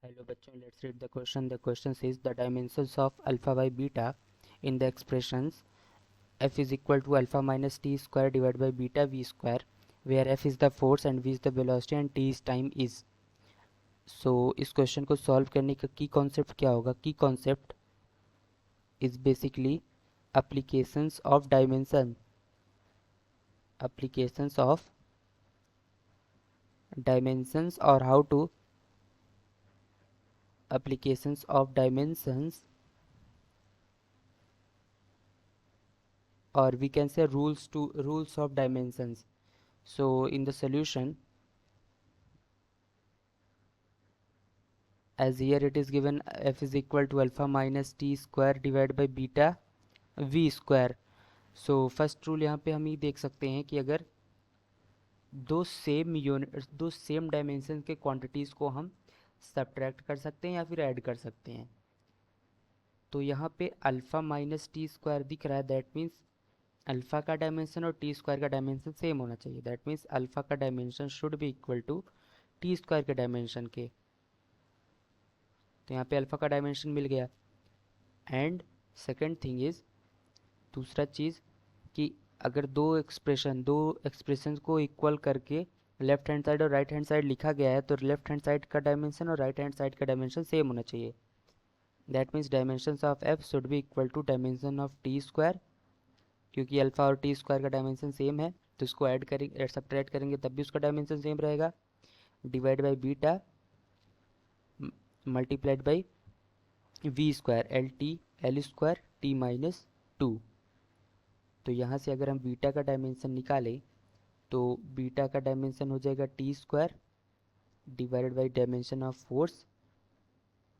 Hello bachchon, let's read the question. The question says the dimensions of alpha by beta in the expressions f is equal to alpha minus t square divided by beta v square, where f is the force and v is the velocity and t is time is. So इस question को solve करने का की concept क्या होगा? की concept is basically applications of dimensions or how to applications of dimensions, or we can say rules of dimensions. So in the solution, as here it is given f is equal to alpha minus t square divided by beta v square. So first rule यहाँ पे हम ये देख सकते हैं कि अगर दो सेम डायमेंशन के क्वांटिटीज़ को हम सब्ट्रैक्ट कर सकते हैं या फिर ऐड कर सकते हैं। तो यहाँ पे अल्फ़ा माइनस टी स्क्वायर दिख रहा है, दैट मीन्स अल्फ़ा का डायमेंशन और टी स्क्वायर का डायमेंशन सेम होना चाहिए। दैट मीन्स अल्फ़ा का dimension should be equal to T square के डायमेंशन के। तो यहाँ पे अल्फ़ा का डायमेंशन मिल गया। एंड सेकंड थिंग इज़, दूसरा चीज़ कि अगर दो एक्सप्रेशन को इक्वल करके लेफ्ट हैंड साइड और राइट हैंड साइड लिखा गया है तो लेफ्ट हैंड साइड का डायमेंशन और राइट हैंड साइड का डायमेंशन सेम होना चाहिए। That means dimensions of F should be equal to dimension of T square, क्योंकि अल्फ़ा और टी स्क्वायर का डायमेंशन सेम है तो इसको ऐड करेंगे, सब्ट्रैक्ट करेंगे तब भी उसका डायमेंशन सेम रहेगा, divide by beta multiplied by V square L square T minus two. तो यहाँ से अगर हम बीटा का डायमेंशन निकालें तो बीटा का डायमेंशन हो जाएगा T square divided by dimension of force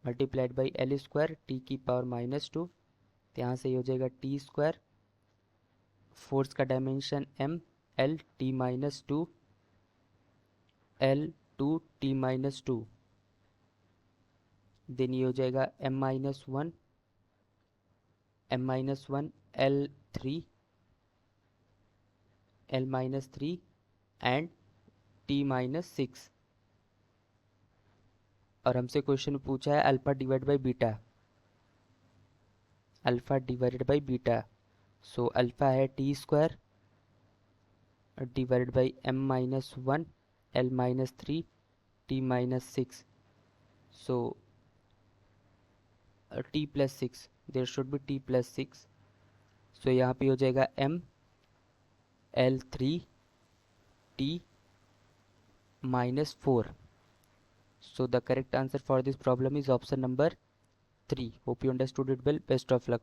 multiplied by L square T की पावर माइनस टू। तो यहाँ से ये हो जाएगा टी स्क्वायर, फोर्स का dimension M L T minus two L two T minus two. Then ये हो जाएगा M minus one L minus three and T minus six. और हमसे क्वेश्चन पूछा है alpha divide by beta. So alpha है T square divided by M minus one L minus three T minus six. So T plus six, there should be T plus six. So यहाँ पे हो जाएगा M L three T minus 4. So the correct answer for this problem is option number 3. Hope you understood it well. Best of luck.